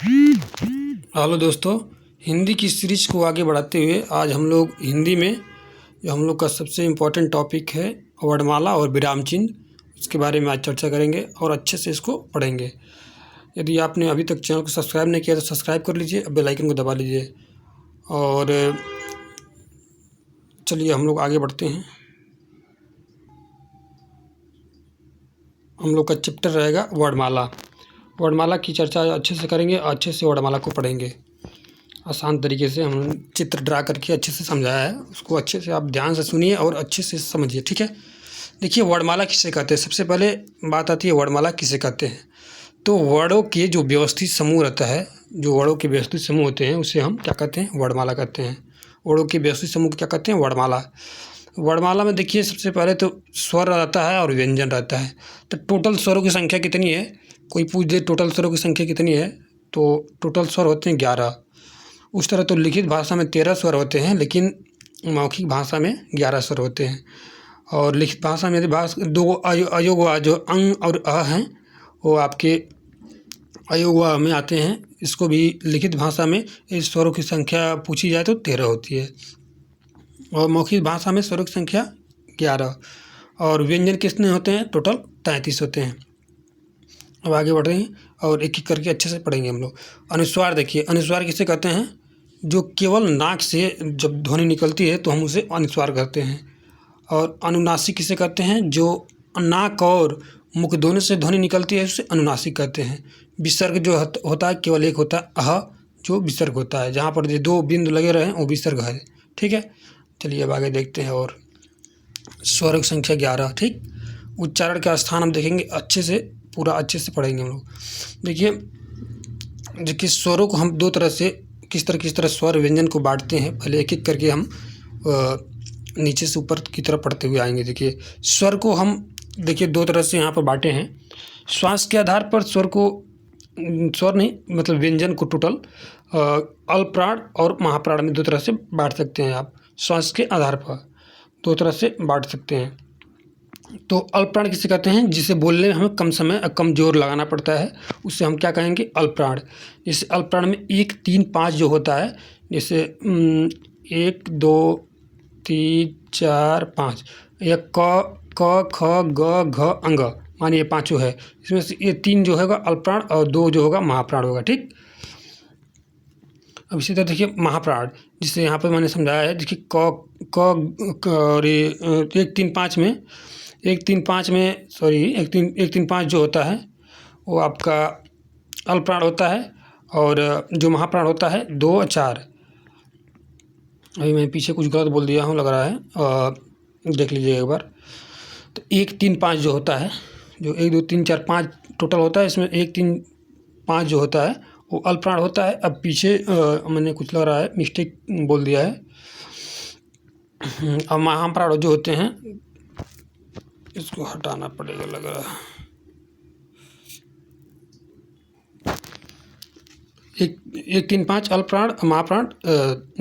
Hello दोस्तों, हिंदी की series को आगे बढ़ाते हुए आज हम लोग हिंदी में जो हम लोग का सबसे इम्पोर्टेंट टॉपिक है वर्णमाला और विराम चिन्ह, उसके बारे में आज चर्चा करेंगे और अच्छे से इसको पढ़ेंगे। यदि आपने अभी तक चैनल को सब्सक्राइब नहीं किया तो सब्सक्राइब कर लीजिए, बेल आइकन को दबा लीजिए। और चलिए हम लोग आगे बढ़ते हैं। हम लोग का चैप्टर रहेगा वर्णमाला। वर्णमाला की चर्चा अच्छे से करेंगे, अच्छे से वर्णमाला को पढ़ेंगे। आसान तरीके से हम चित्र ड्रा करके अच्छे से समझाया है, उसको अच्छे से आप ध्यान से सुनिए और अच्छे से समझिए, ठीक है। देखिए वर्णमाला किसे कहते हैं। सबसे पहले बात आती है वर्णमाला किसे कहते हैं। तो वर्णों के जो व्यवस्थित समूह रहता है, जो वर्णों के व्यवस्थित समूह होते हैं उसे हम क्या कहते हैं, वर्णमाला कहते हैं। वर्णों के व्यवस्थित समूह को क्या कहते हैं, वर्णमाला। वर्णमाला में देखिए सबसे पहले तो स्वर रहता है और व्यंजन रहता है। तो टोटल स्वरों की संख्या कितनी है, कोई पूछ दे टोटल स्वरों की संख्या कितनी है, तो टोटल स्वर होते हैं 11। उस तरह तो लिखित भाषा में 13 स्वर होते हैं, लेकिन मौखिक भाषा में 11 स्वर होते हैं। और लिखित भाषा में दो अयोग जो अंग और अ हैं वो आपके अयोग में आते हैं। इसको भी लिखित भाषा में इस स्वरों की संख्या पूछी जाए तो 13 होती है, और मौखिक भाषा में स्वरों की संख्या 11। और व्यंजन कितने होते हैं, टोटल 33 होते हैं। अब आगे बढ़ रहे हैं और एक एक करके अच्छे से पढ़ेंगे हम लोग। अनुस्वार देखिए, अनुस्वार किसे कहते हैं, जो केवल नाक से जब ध्वनि निकलती है तो हम उसे अनुस्वार कहते हैं। और अनुनासिक किसे कहते हैं, जो नाक और मुख दोनों से ध्वनि निकलती है उसे अनुनासिक कहते हैं। विसर्ग जो होता है केवल एक होता है अह, जो विसर्ग होता है, जहाँ पर जो 2 बिंदु लगे रहे हैं वो विसर्ग है, ठीक है। चलिए अब आगे देखते हैं। और स्वर की संख्या 11, ठीक। उच्चारण का स्थान हम देखेंगे अच्छे से, पूरा अच्छे से पढ़ेंगे हम लोग। देखिए स्वरों को हम 2 तरह से किस तरह स्वर व्यंजन को बांटते हैं। पहले एक एक करके हम नीचे से ऊपर की तरफ पढ़ते हुए आएंगे। देखिए स्वर को हम देखिए 2 तरह से यहाँ पर बांटे हैं। श्वास के आधार पर स्वर को, स्वर नहीं मतलब व्यंजन को टोटल अल्पप्राण और महाप्राण में 2 तरह से बांट सकते हैं। आप श्वास के आधार पर 2 तरह से बांट सकते हैं। तो अल्पप्राण किसे कहते हैं, जिसे बोलने में हमें कम समय कम जोर लगाना पड़ता है, उससे हम क्या कहेंगे, अल्पप्राण। जैसे अल्पप्राण में 1 3 5 जो होता है, जैसे 1 2 3 4 5, या क ख ग घ अंग, मानिए ये 5 है। इसमें से ये 3 जो होगा अल्पप्राण और 2 जो होगा महाप्राण होगा, ठीक। अब इसी तरह देखिए महाप्राण, जिसे यहाँ पे मैंने समझाया है। देखिए क और 1 3 5 में 1 3 5 में 1 3 5 जो होता है वो आपका अल्पप्राण होता है, और जो महाप्राण होता है 2 और 4। अभी मैं पीछे कुछ गलत बोल दिया हूँ लग रहा है, देख लीजिए एक बार। तो 1 3 5 जो होता है, जो 1 2 3 4 5 टोटल होता है, इसमें 1 3 5 जो होता है वो अल्पप्राण होता है। अब पीछे मैंने कुछ लग रहा है मिस्टेक बोल दिया है। अब महाप्राण जो होते हैं, इसको हटाना पड़ेगा लग रहा है। 1 3 5 अल्पप्राण, महाप्राण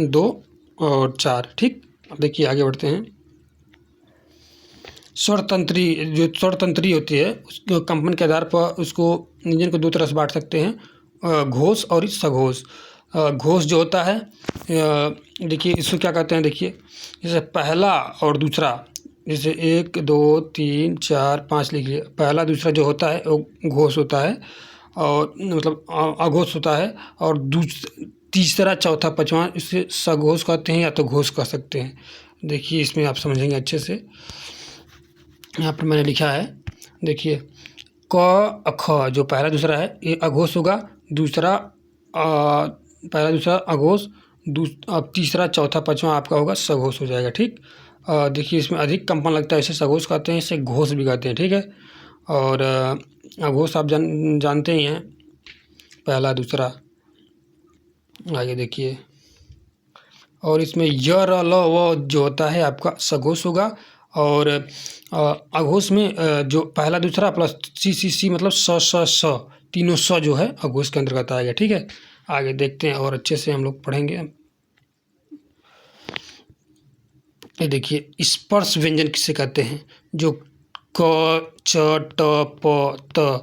2 और 4, ठीक। अब देखिए आगे बढ़ते हैं। स्वरतंत्री, जो स्वरतंत्री होती है उसको कंपन के आधार पर उसको व्यंजन को 2 तरह से बांट सकते हैं, घोष और सघोष। घोष जो होता है, देखिए इसको क्या कहते हैं, देखिए जैसे पहला और दूसरा, जैसे 1 2 3 4 5 लिखिए। पहला दूसरा जो होता है वो घोष होता है, और मतलब अघोष होता है। और तीसरा चौथा पाँचवां इसे सघोष कहते हैं या तो घोष कह सकते हैं। देखिए इसमें आप समझेंगे अच्छे से। यहाँ पर मैंने लिखा है, देखिए क ख जो पहला दूसरा है ये अघोष होगा, दूसरा पहला दूसरा अघोष, अब तीसरा चौथा पाँचवां आपका होगा सघोष हो जाएगा, ठीक। देखिए इसमें अधिक कंपन लगता है, इसे सघोष कहते हैं, इसे घोष भी कहते हैं, ठीक है। और अघोष आप जानते ही हैं, पहला दूसरा। आगे देखिए, और इसमें य र ल व जो होता है आपका सघोष होगा, और अघोष में जो पहला दूसरा प्लस सी मतलब स तीनों स जो है अघोष के अंतर्गत आएगा, ठीक है। आगे देखते हैं और अच्छे से हम लोग पढ़ेंगे। ये देखिए स्पर्श व्यंजन किसे कहते हैं, जो क च ट प त,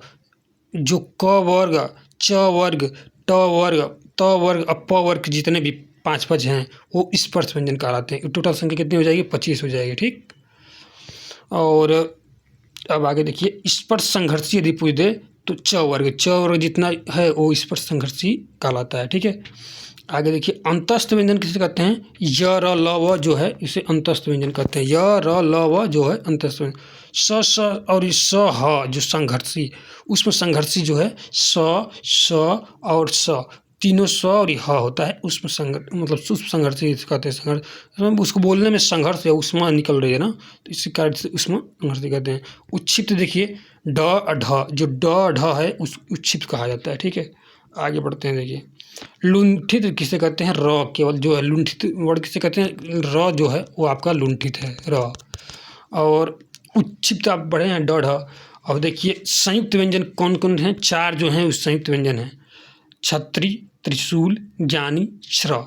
जो क वर्ग च वर्ग ट वर्ग, त वर्ग और प वर्ग के जितने भी 5 पद हैं वो स्पर्श व्यंजन कहलाते हैं। टोटल संख्या कितनी हो जाएगी? 25 हो जाएगी। ठीक। और अब आगे देखिए, स्पर्श संघर्षी यदि पूछ दे तो च वर्ग जितना है वो स्पर्श संघर्षी कहलाता है। ठीक है। आगे देखिए, अंतस्थ व्यंजन किसे कहते हैं? य र ल व जो है इसे अंतस्थ व्यंजन कहते हैं। य र ल व जो है अंतस्थ व्यंजन। स और स ह जो संघर्षी, उसमें संघर्षी जो है स और स तीनों स और ह होता है, उसमें मतलब सूक्ष्म संघर्षी कहते हैं। संघर्ष उसको बोलने में संघर्ष या उष्मा निकल रही है ना, तो इसी कारण से उष्मा संघर्षी कहते हैं। उच्छिप्त देखिए, ढ जो ढ है उस उच्छिप्त कहा जाता है। ठीक है। आगे बढ़ते हैं। देखिए, लुंठित किसे कहते हैं? र केवल जो है लुंठित वर्ड किसे कहते हैं? र जो है वो आपका लुंठित है, र। और उच्छिप्त आप बढ़े हैं, ढ। और देखिए, संयुक्त व्यंजन कौन कौन हैं? 4 जो हैं उस संयुक्त व्यंजन हैं। छत्री, त्रिशूल, ज्ञानी, श्र।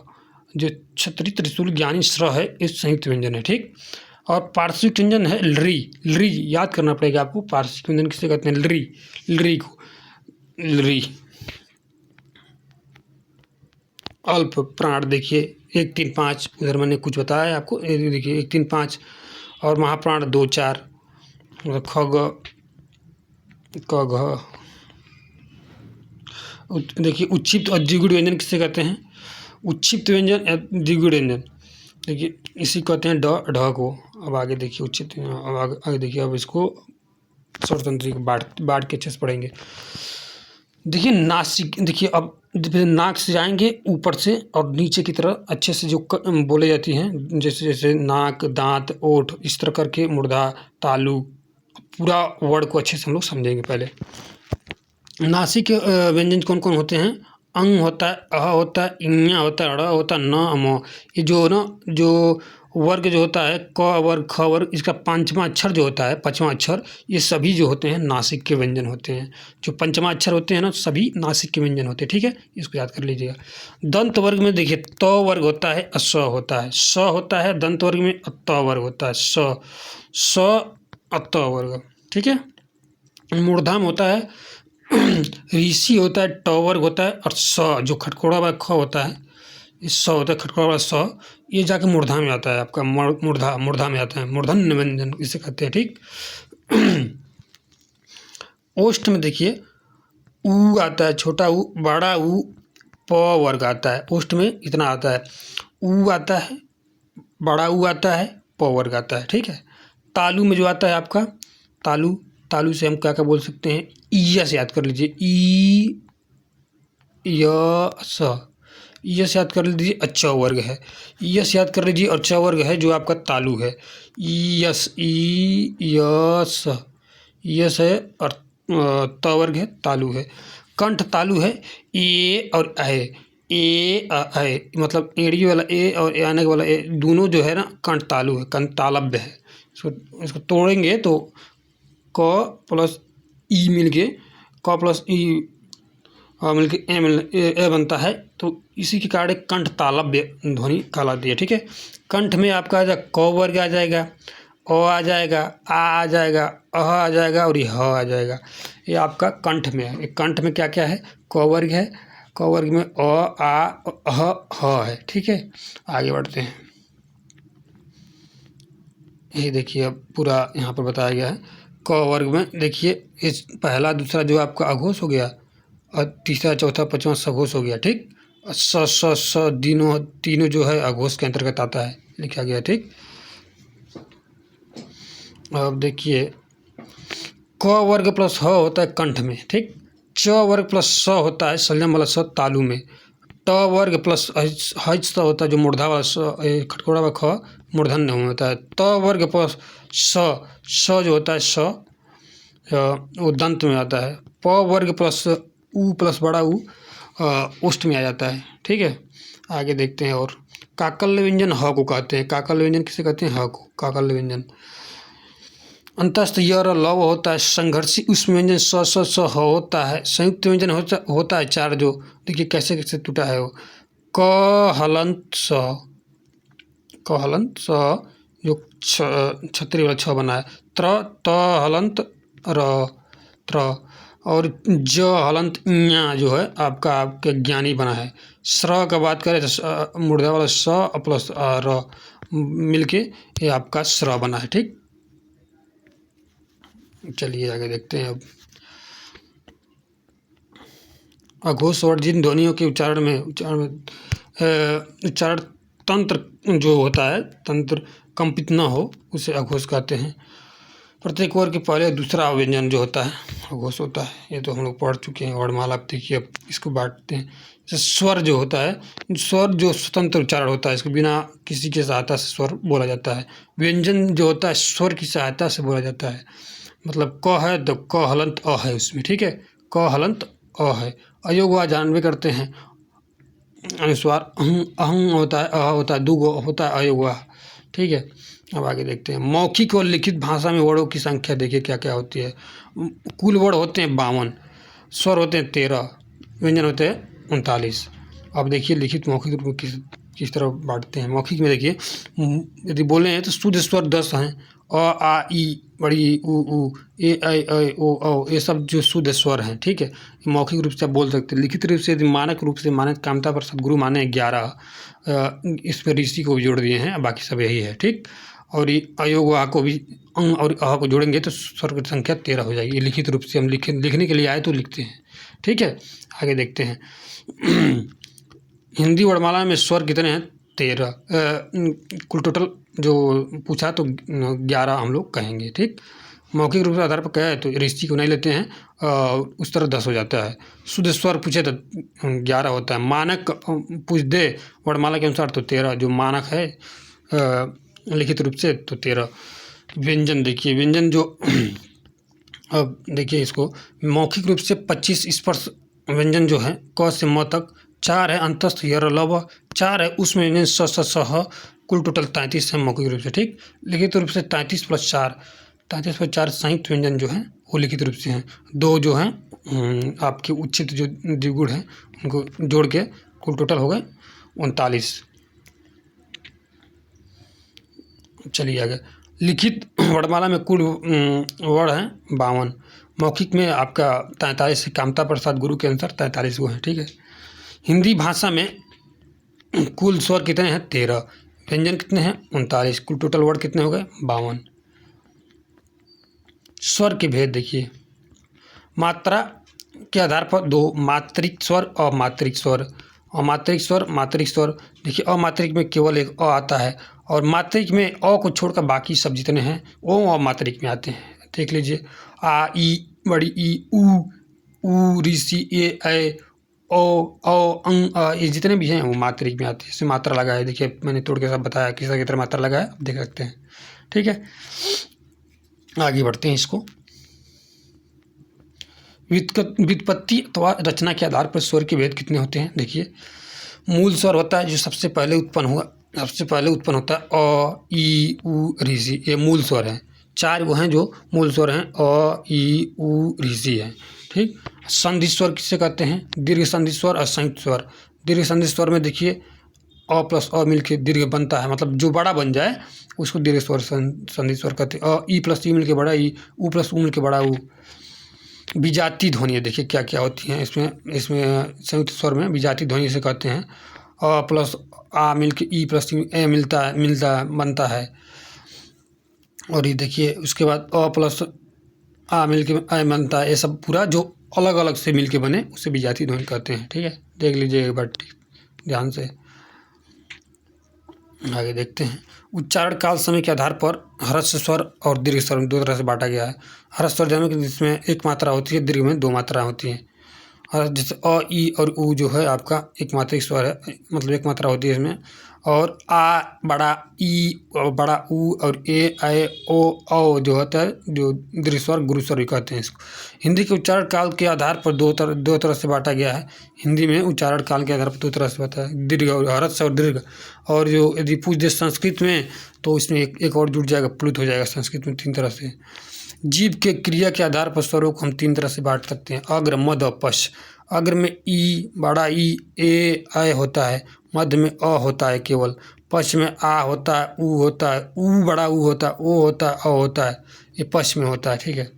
जो छत्री, त्रिशूल, ज्ञानी, श्र है इस संयुक्त व्यंजन है। ठीक। और पार्श्विक व्यंजन है लृ। लृ याद करना पड़ेगा आपको। पार्श्विक व्यंजन किसे कहते हैं? लृ। लृ को लृ। अल्प प्राण देखिए 1 3 5, उधर मैंने कुछ बताया है आपको। देखिए 1 3 5 और महाप्राण 2 4, खग क घ। देखिए, उच्छिप्त और द्विगुण व्यंजन किसे कहते हैं? उच्छिप्त व्यंजन या द्विगुण व्यंजन, देखिए इसी कहते हैं ढ को। अब आगे देखिए उच्छिप्त, अब आगे देखिए, अब इसको स्वतंत्र बाढ़ के अच्छे से पढ़ेंगे। देखिए नासिक, देखिए अब नाक से जाएंगे ऊपर से और नीचे की तरफ अच्छे से जो बोले जाती हैं, जैसे जैसे नाक, दांत, ओठ, इस तरह करके मूर्धा, तालु, पूरा वर्ड को अच्छे से हम लोग समझेंगे। पहले नासिक के व्यंजन कौन कौन होते हैं? अंग होता है, अह होता है, इञ होता है, ड़ होता है, न, अम। ये जो ना जो वर्ग जो होता है, क वर्ग, ख वर्ग, इसका 5वां अक्षर जो होता है, 5वां अक्षर, ये सभी जो होते हैं नासिक के व्यंजन होते हैं। जो 5वां अक्षर होते हैं ना, सभी नासिक के व्यंजन होते हैं। ठीक है, इसको याद कर लीजिएगा। दंत वर्ग में देखिए, त वर्ग होता है, स होता है, स होता है। दंत वर्ग में त वर्ग होता है, स अत वर्ग। ठीक है। मूर्धाम होता है, ऋषि होता है, ट वर्ग होता है, और स जो खटखोड़ा वाला ख होता है, इस स होता है खटखोड़ा वाला स, ये जाके मूर्धा में आता है आपका। मूर्धा में आता है, मूर्धन्य व्यंजन इसे कहते हैं। ठीक। ओष्ठ में देखिए, उ आता है, छोटा उ, बड़ा उ, प वर्ग आता है। ओष्ठ में इतना आता है, उ आता है, बड़ा उ आता है, प वर्ग आता है। ठीक है। तालु में जो आता है आपका, तालु से हम क्या क्या बोल सकते हैं? ईय से याद कर लीजिए, ई य स, ईय से याद कर लीजिए, च वर्ग है। ईय से याद कर लीजिए और च वर्ग है जो आपका तालु है। ईयस, ई यस, ईयस है और त वर्ग है, तालु है। कंठ तालु है, ए और ए मतलब एड़ी वाला ए और आने वाला ए दोनों जो है ना कंठ तालु है, कंठ तालव्य है। इसको तोड़ेंगे तो क प्लस ई मिल के, क प्लस ई मिल के ए बनता है, तो इसी के कारण कंठ तालव्य ध्वनि कहलाती है। ठीक है। कंठ में आपका आ जाएगा, क वर्ग आ जाएगा, अ आ जाएगा, आ जाएगा, अह आ जाएगा और ये ह आ जाएगा। ये आपका कंठ में है। कंठ में क्या क्या है? क वर्ग है, क वर्ग में अ, आ, अह, ह है। ठीक है। आगे बढ़ते हैं। ये देखिए अब पूरा यहाँ पर बताया गया है। क वर्ग में देखिए, इस पहला दूसरा जो आपका अघोष हो गया और तीसरा चौथा पाँचवां सघोष हो गया। ठीक। स तीनों जो है अघोष के अंतर्गत आता है, लिखा गया। ठीक। अब देखिए, क वर्ग प्लस ह होता है कंठ में। ठीक। च वर्ग प्लस स होता है संयम वाला स तालु में। ट वर्ग प्लस हज स होता है जो मूर्धा वाला स, खटखोड़ा वाला ख मूर्धन्य में होता है। त वर्ग प्लस स जो होता है स, वो दंत में आता है। प वर्ग प्लस उ प्लस बड़ा उ ओष्ठ में आ जाता है। ठीक है। आगे देखते हैं। और काकल्य व्यंजन ह को कहते हैं। काकल्य व्यंजन किसे कहते हैं? ह को काकल्य व्यंजन। अंतस्थ य और लव होता है। संघर्षी उष्म व्यंजन स होता है। संयुक्त व्यंजन होता है 4 जो, देखिए कैसे कैसे टूटा है वो। क हलंत स जो छतरी वाला छ बना है। त्र त हलंत र त्र। और ज हलंत ञ जो है आपके ज्ञानी बना है। स्र का बात करें तो मूर्धा वाला स प्लस र मिलके ये आपका स्र बना है। ठीक, चलिए आगे देखते हैं। अब अघोष स्वर जिन ध्वनियों के उच्चारण में उच्चारण तंत्र जो होता है, तंत्र कंपित न हो, उसे अघोष कहते हैं। प्रत्येक वर्ग के पहले दूसरा व्यंजन जो होता है अघोष होता है। ये तो हम लोग पढ़ चुके हैं वर्णमाला। अब देखिए, अब इसको बांटते हैं। जैसे स्वर जो होता है, स्वर जो स्वतंत्र उच्चारण होता है, इसको बिना किसी की सहायता से स्वर बोला जाता है। व्यंजन जो होता है स्वर की सहायता से बोला जाता है। मतलब क है तो क हलंत अ है उसमें। ठीक है, क हलंत अ है। अयोग व जानवे करते हैं अनुस्वार। अहं होता है, अह होता है, दुगो होता है अयोग व। ठीक है, अब आगे देखते हैं। मौखिक और लिखित भाषा में वर्णों की संख्या देखिए क्या क्या होती है। कुल वर्ण होते हैं 52, स्वर होते हैं 13, व्यंजन होते हैं 39। अब देखिए लिखित मौखिक रूप में किस तरह बांटते हैं। मौखिक में देखिए, यदि बोले हैं तो शुद्ध स्वर 10 हैं। अ आ ई बड़ी उ ए ऐ ऐ ओ औ, ये सब जो शुद्ध स्वर हैं। ठीक है, मौखिक रूप से आप बोल सकते हैं। लिखित रूप से यदि मानक रूप से माने कामता पर सदगुरु माने 11, इसमें ऋषि को भी जोड़ दिए हैं, बाकी सब यही है। ठीक, और ये अयोग आ को भी अंग और अह को जोड़ेंगे तो स्वर की संख्या 13 हो जाएगी। ये लिखित रूप से हम लिखने के लिए आए तो लिखते हैं। ठीक है, आगे देखते हैं। हिंदी वर्णमाला में स्वर कितने हैं? 13। कुल टोटल जो पूछा तो 11 हम लोग कहेंगे। ठीक, मौखिक रूप से आधार पर कहे तो ऋषि को नहीं लेते हैं, उस तरह 10 हो जाता है। शुद्ध स्वर पूछे तो 11 होता है। मानक पूछ दे वर्णमाला के अनुसार तो 13 जो मानक है, लिखित रूप से तो 13। व्यंजन देखिए, व्यंजन जो अब देखिए इसको, मौखिक रूप से 25 स्पर्श व्यंजन जो है क से म तक, 4 है अंतस्थ यर लव, 4 है उसमें व्यंजन स स सह, कुल टोटल 33 है मौखिक रूप से। ठीक, लिखित रूप से 33 + 4, 33 + 4 संयुक्त व्यंजन जो है वो लिखित रूप से हैं। 2 जो हैं आपके उच्चित जो द्विगुण हैं उनको जोड़ के कुल टोटल हो गए 39। चलिए आगे। लिखित वर्णमाला में कुल वर्ण हैं 52। मौखिक में आपका 43 है, कामता प्रसाद गुरु के अनुसार 43 वो हैं। ठीक है, हिंदी भाषा में कुल स्वर कितने हैं? 13, व्यंजन कितने हैं? 39, कुल टोटल वर्ड कितने हो गए? 52। स्वर के भेद देखिए, मात्रा के आधार पर 2, मात्रिक स्वर और मात्रिक स्वर। अमात्रिक स्वर, मात्रिक स्वर। देखिए अमात्रिक में केवल एक अ आता है, और मात्रिक में अ को छोड़कर बाकी सब जितने हैं वो अमात्रिक में आते हैं। देख लीजिए, आ ई बड़ी ई ऊ ऋषि ए ऐ ओ औ अंग ये जितने भी हैं वो मात्रिक में आते हैं। इसमें मात्रा लगा है, देखिए मैंने तोड़ के सब बताया किस तरह मात्रा लगा है, आप देख सकते हैं। ठीक है, आगे बढ़ते हैं। इसको व्युत्पत्ति अथवा रचना के आधार पर स्वर के भेद कितने होते हैं? देखिए, मूल स्वर होता है जो सबसे पहले उत्पन्न होता है अ ई उ ऋषि, ये मूल स्वर हैं। 4 वो हैं जो मूल स्वर हैं, अ ई उ ऋषि है। ठीक, संधि स्वर किसे कहते हैं? दीर्घ संधि स्वर और संयुक्त स्वर। दीर्घ संधि स्वर में देखिए अ प्लस अ मिलके दीर्घ बनता है, मतलब जो बड़ा बन जाए उसको दीर्घ स्वर संधि स्वर कहते हैं। अ ई प्लस ई मिलके बड़ा ई, उ प्लस उ मिलके बड़ा उ। विजाती ध्वनि देखिए क्या क्या होती हैं इसमें संयुक्त स्वर में विजाती ध्वनि से कहते हैं। अ प्लस आ मिलके ई प्लस ए मिलता बनता है। और ये देखिए उसके बाद अ प्लस आ मिलके ए बनता है। ये सब पूरा जो अलग अलग से मिलके बने उसे विजाती ध्वनि कहते हैं। ठीक है, देख लीजिए एक बार ध्यान से। आगे देखते हैं। उच्चारण काल समय के आधार पर ह्रस्व स्वर और दीर्घ स्वर में 2 तरह से बांटा गया है। ह्रस्व स्वर जानो कि जिसमें एक मात्रा होती है, दीर्घ में 2 मात्रा होती हैं। और जैसे अ ई और उ जो है आपका एक मात्रिक स्वर है, मतलब एक मात्रा होती है इसमें। और आ बड़ा ई और बड़ा उ और ए ऐ ओ औ जो होता है जो दीर्घ स्वर गुरु स्वर भी कहते हैं इसको। हिंदी के उच्चारण काल के आधार पर दो तरह से बांटा गया है। हिंदी में उच्चारण काल के आधार पर 2 तरह से होता है, दीर्घ और ह्रस्व और दीर्घ। और जो यदि पूछ दे संस्कृत में तो इसमें एक और जुड़ जाएगा, प्लुत हो जाएगा। संस्कृत में 3 तरह से। जीव के क्रिया के आधार पर स्वरों को हम 3 तरह से बांट सकते हैं, अग्र मध्य और पश्च। अग्र में ई बड़ा ई ए ऐ होता है, मध्य में अ होता है केवल, पश्च में आ होता है, उ होता है, उ बड़ा उ होता है, ओ होता है, अ होता है, ये पश्च में होता है। ठीक है,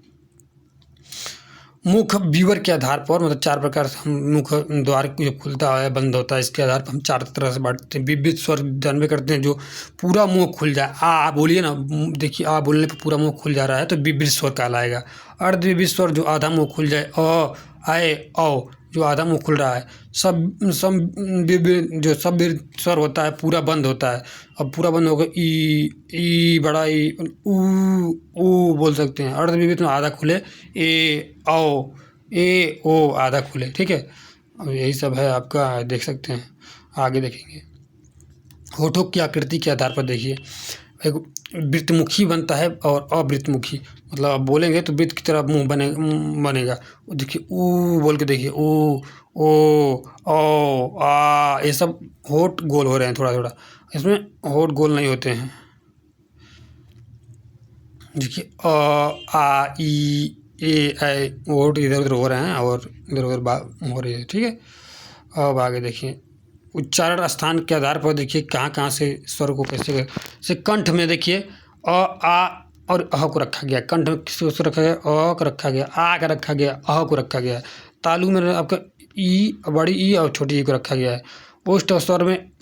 मुख व्यूवर के आधार पर, मतलब 4 प्रकार से हम मुख द्वार जो खुलता है बंद होता है, इसके आधार पर हम 4 तरह से बांटते हैं। विविध स्वर जानबे करते हैं जो पूरा मुंह खुल जाए, आ बोलिए ना, देखिए आ बोलने पर पूरा मुंह खुल जा रहा है तो विविध स्वर कहलाएगा। अर्धविविध स्वर जो आधा मुंह खुल जाए, अ आए औ जो आधा मुंह खुल रहा है। जो सब स्वर होता है पूरा बंद होता है। अब पूरा बंद होगा, ई बड़ा ई, ऊ बोल सकते हैं। अर्धविविध में आधा खुले, ए ओ आधा खुले, ठीक है। अब यही सब है आपका, देख सकते हैं। आगे देखेंगे, होठों की आकृति के आधार पर देखिए, एक वृत्तमुखी बनता है और अवृत्तमुखी, मतलब आप बोलेंगे तो वृत्त की तरह मुंह बनेगा। देखिए ऊ बोल के देखिए, ऊ ओ औ आ, ये सब होठ गोल हो रहे हैं थोड़ा थोड़ा, इसमें होठ गोल नहीं होते हैं। देखिए अ आ ई ए ऐ होठ इधर उधर हो रहे हैं और इधर उधर हो रही है, ठीक है। अब आगे देखिए, उच्चारण स्थान के आधार पर देखिए कहाँ कहाँ से स्वर को कैसे से कंठ में देखिए अ आ और अह को रखा गया। कंठ में किसको रखा गया, अ को रखा गया, आ का रखा गया, अह को रखा गया। तालु में आपका ई, बड़ी ई और छोटी ई को रखा गया है। ओष्ठ स्वर में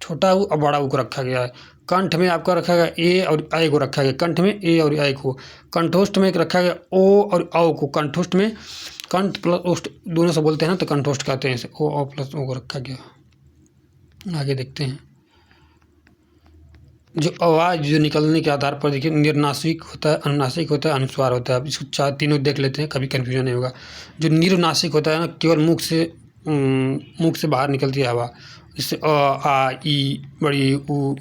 छोटा ऊ और बड़ा ऊ को रखा गया है। कंठ में आपका रखा गया ए और आई को रखा गया, कंठ में ए और आई को। कंठोष्ठ में रखा गया ओ और औ को। कंठोष्ठ में कंठ प्लस ओष्ठ दोनों से बोलते हैं ना, तो कंठोष्ठ कहते हैं इसे। ओ प्लस ओ को रखा गया। आगे देखते हैं, जो आवाज़ जो निकलने के आधार पर देखिए, निर्नासिक होता है, अनुनासिक होता है, अनुस्वार होता है। अब इसको तीनों देख लेते हैं, कभी कन्फ्यूजन नहीं होगा। जो निर्नासिक होता है ना, केवल मुख से बाहर निकलती है हवा, जैसे अ आ ई बड़ी ऊ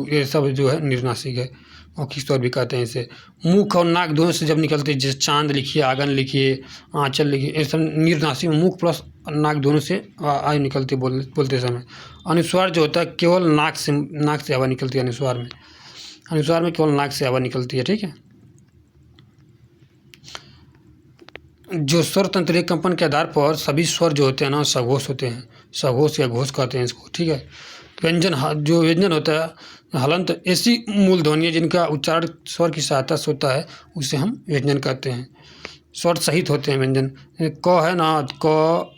ये सब जो है निर्नासिक है, और किस्वर भी कहते हैं इसे। मुख और नाक दोनों से जब निकलती है, जैसे चांद लिखिए, आंगन लिखिए, आंचल लिखिए, ये सब निर्नासिक, मुख प्लस नाक दोनों से आयु निकलती है बोलते समय। अनुस्वार जो होता है केवल नाक से हवा निकलती है। अनुस्वार में केवल नाक से हवा निकलती है, ठीक है। जो स्वर तंत्रीय कंपन के आधार पर सभी स्वर जो होते हैं ना, सघोष होते हैं। सघोष या घोष कहते हैं इसको, ठीक है। जो व्यंजन होता है हलंत, ऐसी मूल ध्वनि है जिनका उच्चारण स्वर की सहायता से होता है, उसे हम व्यंजन कहते हैं। स्वर सहित होते हैं व्यंजन। क है ना, क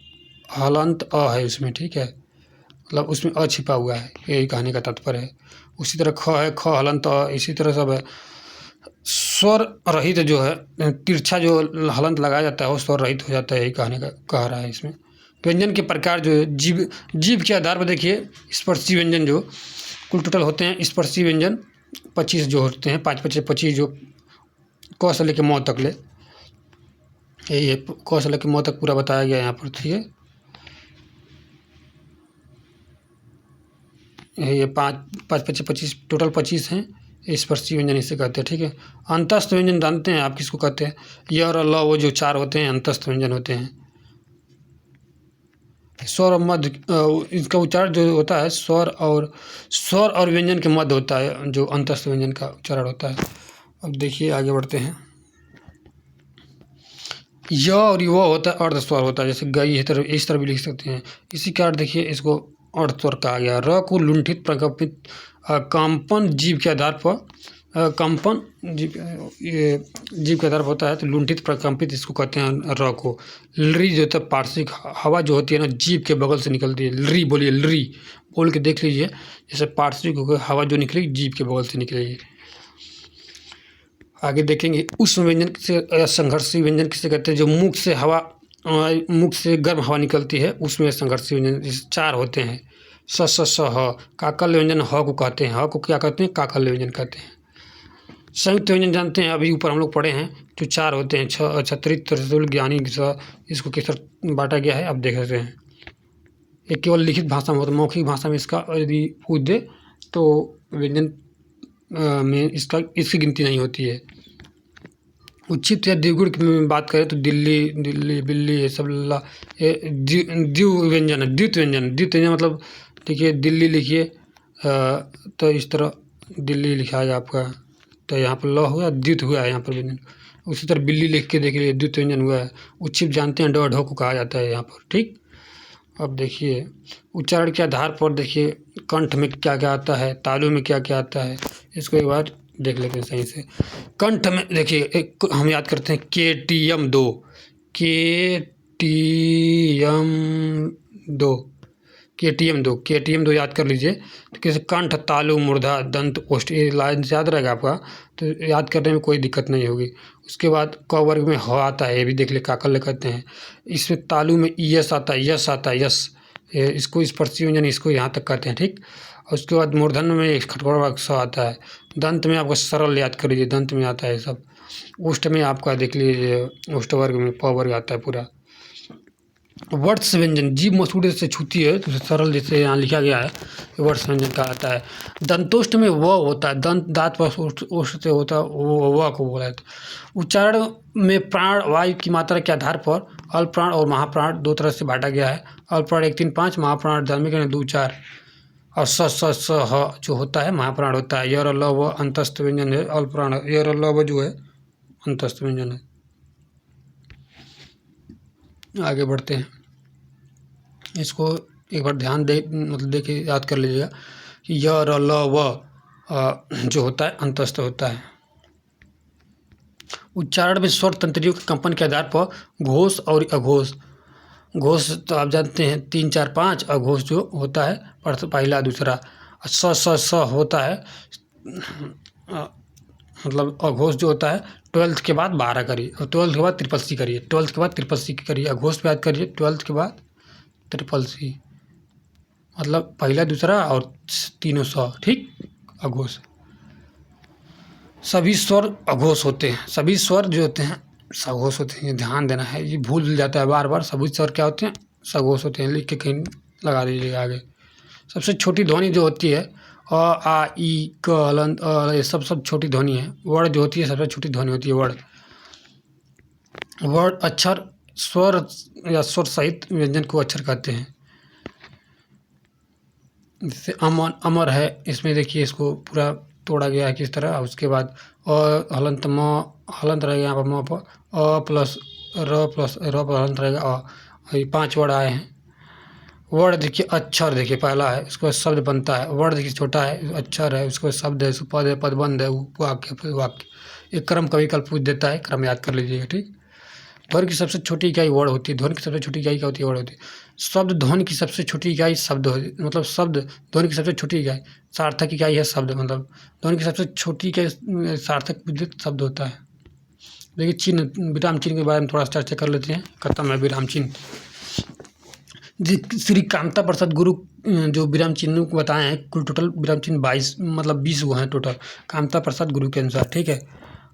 हलंत अ है उसमें, ठीक है, मतलब उसमें अ छिपा हुआ है, यही कहने का तात्पर्य है। उसी तरह ख है, ख हलंत अ, इसी तरह सब है। स्वर रहित जो है, तिरछा जो हलंत लगाया जाता है वो स्वर रहित हो जाता है, यही कहने का कह रहा है इसमें। व्यंजन के प्रकार जो है, जीभ के आधार पर देखिए, स्पर्शी व्यंजन जो कुल टोटल होते हैं, स्पर्शी व्यंजन 25 जो होते हैं, 5×5 = 25, जो क से लेकर मौ तक ले, यही है। क से लेकर मौ तक पूरा बताया गया यहाँ पर, ठीक है। ये 5×5 = 25, टोटल 25 हैं। स्पर्शी व्यंजन इसे कहते हैं, ठीक है। अंतस्थ व्यंजन जानते हैं आप किसको कहते हैं? य और ल, वो जो 4 होते हैं अंतस्थ व्यंजन होते हैं। स्वर और मध्य, इसका उच्चारण जो होता है स्वर और व्यंजन के मध्य होता है, जो अंतस्थ व्यंजन का उच्चारण होता है। अब देखिए आगे बढ़ते हैं। य और व होता है अर्ध स्वर होता है, जैसे गई इस तरह भी लिख सकते हैं। इसी कारण देखिए इसको अर्ध स्वर कहा गया। र को लुंठित प्रकंपित कंपन जीभ के आधार पर, कंपन जीभ के आधार पर होता है, तो लुंठित प्रकंपित इसको कहते हैं र को। लरी जो होता है पार्श्विक हवा जो होती है ना, जीभ के बगल से निकलती है। लरी बोलिए, लरी बोल के देख लीजिए, जैसे पार्श्विक होकर हवा जो निकलेगी जीभ के बगल से निकलेगी। आगे देखेंगे, उष्ण व्यंजन से संघर्षी व्यंजन किसे कहते हैं? जो मुख से गर्म हवा निकलती है, उसमें संघर्षी व्यंजन। जैसे 4 होते हैं, स स स ह। काकल्य व्यंजन ह को कहते हैं, ह को क्या कहते हैं? काकल्य व्यंजन कहते हैं। संयुक्त व्यंजन जानते हैं, अभी ऊपर हम लोग पढ़े हैं, जो 4 होते हैं, छत्रित, त्रिशूल, ज्ञानी, इसको किस तरह बांटा गया है आप देख सकते हैं। ये केवल लिखित भाषा में होता है, मौखिक भाषा में इसका यदि पूछ दे तो व्यंजन में इसकी गिनती नहीं होती है। उच्चित या द्विगुण की बात करें तो दिल्ली, बिल्ली, ये सब द्वित व्यंजन मतलब देखिए, दिल्ली लिखिए तो इस तरह दिल्ली लिखा है आपका, तो यहाँ पर ल हुआ, द्वित हुआ है यहाँ पर व्यंजन। उसी तरह बिल्ली लिख के देखिए, द्वित व्यंजन हुआ है। उच्छिप जानते हैं, ड ढ को कहा जाता है यहाँ पर, ठीक। अब देखिए उच्चारण के आधार पर देखिए कंठ में क्या क्या आता है, तालु में क्या क्या आता है, इसको एक बार देख लेते हैं सही से। कंठ में देखिए, एक हम याद करते हैं KTM 2, KTM 2 KTM 2 याद कर लीजिए। तो कैसे कंठ, तालु, मूर्धा, दंत, ओष्ठ, ये लाइन याद रहेगा आपका, तो याद करने में कोई दिक्कत नहीं होगी। उसके बाद क वर्ग में ह आता है, ये भी देख ले काकल कहते हैं। इसमें तालु में यस आता है, यस आता है, यस, इसको स्पर्शी व्यंजन इसको यहाँ तक कहते हैं, ठीक। और उसके बाद मूर्धन में खटखड़ा वर्ग स आता है। दंत में आपका सरल याद कर लीजिए, दंत में आता है सब। ओष्ठ में आपका देख लीजिए, ओष्ठ वर्ग में प वर्ग आता है पूरा। वर्ष व्यंजन जीभ मसूड़े से छूती है तो सरल, जैसे यहाँ लिखा गया है, वर्ष व्यंजन का आता है। दंतोष्ठ में व होता है, दंत दांत पर ओष्ठ से होता है, वो व को बोला है। उच्चारण में प्राण वायु की मात्रा के आधार पर अल्प प्राण और महाप्राण दो तरह से बांटा गया है। अल्प प्राण 1 3 5, महाप्राण जन्म के 2 4। और स ह जो होता है महाप्राण होता है। य र ल व अंतस्थ व्यंजन है, अल्प प्राण। य र ल व जो है अंतस्थ व्यंजन है। आगे बढ़ते हैं, इसको एक बार ध्यान दे मतलब दे के याद कर लीजिएगा कि य र ल व जो होता है अंतस्थ होता है। उच्चारण में स्वर तंत्रियों के कंपन के आधार पर घोष और अघोष। घोष तो आप जानते हैं 3 4 5, अघोष जो होता है पहला दूसरा। स होता है मतलब अघोष जो होता है 12th के बाद 12 करिए, और 12th के बाद ट्रिपल सी करिए, 12th के बाद ट्रिपल सी करिए। अघोष पे याद करिए 12th के बाद ट्रिपल सी, मतलब पहला दूसरा और तीनों स, ठीक। अघोष। सभी स्वर अघोष होते हैं, सभी स्वर जो होते हैं सघोष होते हैं, ये ध्यान देना है, ये भूल जाता है बार बार। सभी स्वर क्या होते हैं? सघोष होते हैं। लिख के कहीं लगा दीजिएगा आगे। सबसे छोटी ध्वनि जो होती है अ आ ई क हलंत ये सब छोटी ध्वनि है। वर्ण जो होती है सबसे छोटी ध्वनि होती है वर्ण। वर्ण अक्षर स्वर या स्वर सहित व्यंजन को अक्षर कहते हैं। जैसे अमन अमर है, इसमें देखिए इसको पूरा तोड़ा गया है किस तरह। उसके बाद हलंत म, हलंत रहेगा यहाँ पर म पर, अ प्लस र प्लस र पर हलंत रहेगा अ। ये 5 वर्ड आए हैं। वर्ण देखिए अक्षर देखिए पहला है, उसके बाद शब्द बनता है। वर्ण देखिए छोटा है, अक्षर है, उसके बाद शब्द है, पद है, पदबंध है, वाक्य, फिर वाक्य। एक क्रम कभी कल पूछ देता है, क्रम याद कर लीजिएगा, ठीक। ध्वनि की सबसे छोटी इकाई वर्ण होती है। ध्वनि की सबसे छोटी इकाई क्या होती है? वर्ण होती है। शब्द ध्वनि की सबसे छोटी इकाई शब्द मतलब शब्द ध्वनि की सबसे छोटी इकाई। सार्थक इकाई है शब्द, मतलब ध्वनि की सबसे छोटी इकाई सार्थक विद्युत शब्द होता है। देखिए चिन्ह, विराम चिन्ह के बारे में थोड़ा सा चर्चा कर लेते हैं। खत्म है विराम चिन्ह। श्री कामता प्रसाद गुरु जो विराम चिन्ह को बताए हैं, कुल टोटल विराम चिन्ह 22 मतलब 20 वो हैं टोटल, कामता प्रसाद गुरु के अनुसार, ठीक है।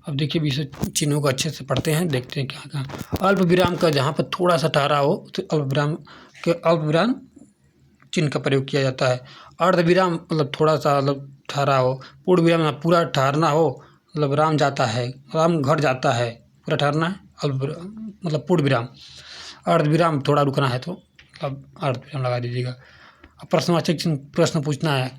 अब देखिए 20 चिन्हों को अच्छे से पढ़ते हैं, देखते हैं क्या कहाँ। अल्प विराम का जहाँ पर थोड़ा सा ठहरा हो तो अल्प विराम चिन्ह का प्रयोग किया जाता है। अर्ध विराम मतलब थोड़ा सा मतलब ठहरा हो। पूर्ण विराम पूरा ठहरना हो, मतलब राम जाता है, राम घर जाता है, पूरा ठहरना है। अल्प मतलब पूर्ण विराम। अर्ध विराम थोड़ा रुकना है तो अब अर्ध विराम लगा दीजिएगा। अब प्रश्नवाचक चिन्ह प्रश्न पूछना है,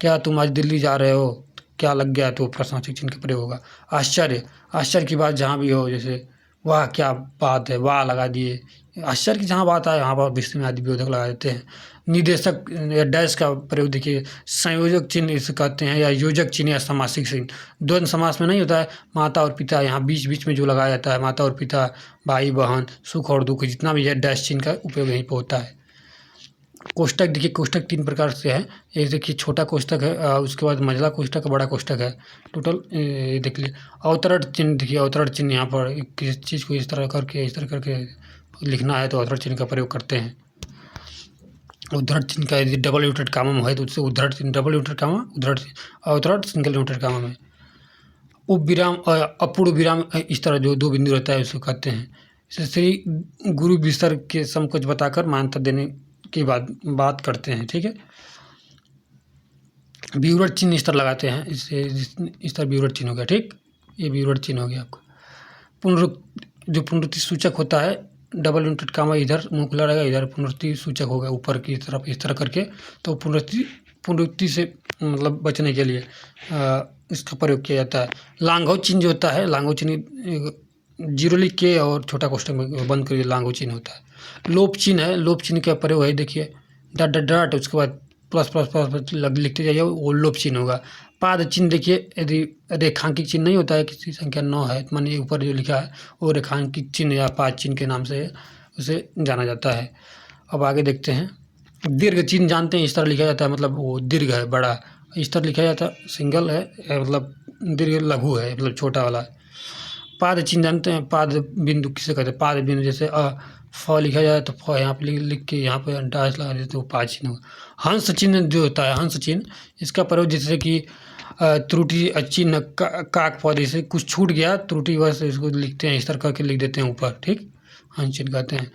क्या तुम आज दिल्ली जा रहे हो? क्या लग गया? तो प्रश्नवाचक चिन्ह का प्रयोग होगा। आश्चर्य, आश्चर्य की बात जहाँ भी हो, जैसे वाह क्या बात है, वाह लगा दिए। आश्चर्य की जहाँ बात आए वहाँ पर विस्मय आदि विरोधक लगा देते हैं। निदेशक या डैश का प्रयोग देखिए। संयोजक चिन्ह इसे कहते हैं, या योजक चिन्ह या समासिक चिन्ह। द्वंद्व समास में नहीं होता है माता और पिता, यहाँ बीच बीच में जो लगाया जाता है माता और पिता, भाई बहन, सुख और दुख, जितना भी है डैश चिन्ह का उपयोग यहीं पर होता है। कोष्टक देखिए, कोष्टक 3 प्रकार से है। एक देखिए छोटा कोष्टक है, उसके बाद मंझला कोष्टक, बड़ा कोष्टक है। टोटल देख लीजिए। अवतरण चिन्ह देखिए, अवतरण चिन्ह यहाँ पर किसी चीज़ को इस तरह करके लिखना है तो अवतरण चिन्ह का प्रयोग करते हैं। उद्धरण चिन्ह का यदि डबल यूनिटेड कामम है तो उससे उद्धरण चिन्ह, डबल यूनिटेड कामा उद्धरण चिन्ह, अवतरण सिंगल यूनिटेड कामम है। उपविराम और अपूर्ण विराम इस तरह जो 2 बिंदु रहता है उसको कहते हैं। श्री गुरु विसर्ग के समकुछ बताकर मान्यता देने की बात करते हैं, ठीक है। विवरण चिन्ह इस तरह लगाते हैं, इससे इस तरह विवरण चिन्ह हो गया, ठीक। ये विवरण चिन्ह हो गया आपको। जो पुनरुक्ति सूचक होता है, डबल यूनिटेड कामा इधर मुंह खुला रहेगा, इधर पुनरुक्ति सूचक होगा ऊपर की तरफ इस तरह करके। तो पुनरुक्ति से मतलब बचने के लिए इसका प्रयोग किया जाता है। लांघव चिन्ह जो होता है, लांघव चिन्ह 0 लिख के और छोटा कोष्टक में बंद करिए, लांघव चिन्ह होता है। लोप चिन्ह है, लोप चिन्ह का प्रयोग है देखिए डॉट डॉट डॉट, उसके बाद प्लस प्लस प्लस लिखते जाइए, वो लोप चिन्ह होगा। पाद चिन्ह देखिए, यदि रेखांकित चिन्ह नहीं होता है, किसी संख्या 9 है तो मानिए ऊपर जो लिखा है वो रेखांकित चिन्ह या पाद चिन्ह के नाम से उसे जाना जाता है। अब आगे देखते हैं, दीर्घ चिन्ह जानते हैं, इस तरह लिखा जाता है, मतलब वो दीर्घ है बड़ा, इस तरह लिखा जाता है, सिंगल है मतलब दीर्घ लघु है मतलब छोटा वाला। पाद चिन्ह जानते हैं, पाद बिंदु किसे कहते हैं, पाद बिंदु जैसे फ लिखा जाए तो फ यहाँ पे लिख के यहाँ पे डैश लगा देते तो पाद चिन्ह होगा। हंस चिन्ह जो होता है, हंस चिन्ह, इसका प्रयोग जैसे कि त्रुटि चिन्ह काक पद, जैसे कुछ छूट गया त्रुटि बस इसको लिखते हैं, इस तरह करके लिख देते हैं ऊपर, ठीक, हंस चिन्ह कहते हैं।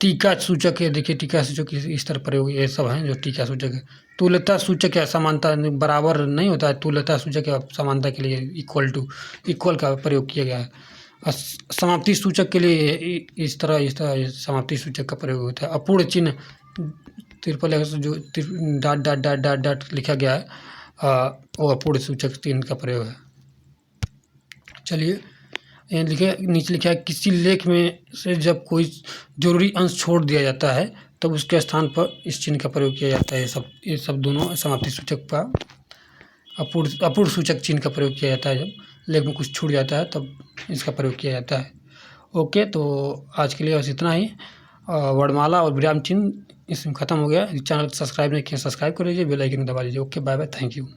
टीका सूचक है, देखिए टीका सूचक इस तरह प्रयोग, ये सब हैं जो टीका सूचक है। तुल्यता सूचक या समानता, बराबर नहीं होता है, तुल्यता सूचक या समानता के लिए इक्वल टू, इक्वल का प्रयोग किया गया है। समाप्ति सूचक के लिए इस तरह समाप्ति सूचक का प्रयोग होता है। अपूर्ण चिन्ह त्रिपल जो dot dot dot dot dot लिखा गया है वो अपूर्ण सूचक चिन्ह का प्रयोग है। चलिए लिखे, नीचे लिखा है, किसी लेख में से जब कोई जरूरी अंश छोड़ दिया जाता है तब उसके स्थान पर इस चिन्ह का प्रयोग किया जाता है। ये सब दोनों समाप्ति सूचक का अपूर्ण सूचक चिन्ह का प्रयोग किया जाता है, जब लेख में कुछ छूट जाता है तब इसका प्रयोग किया जाता है। ओके, तो आज के लिए बस इतना ही। वर्णमाला और विराम चिन्ह इसमें ख़त्म हो गया। चैनल सब्सक्राइब नहीं किया, सब्सक्राइब कर लीजिए, बेल आइकन दबा लीजिए। Okay, bye bye, thank you.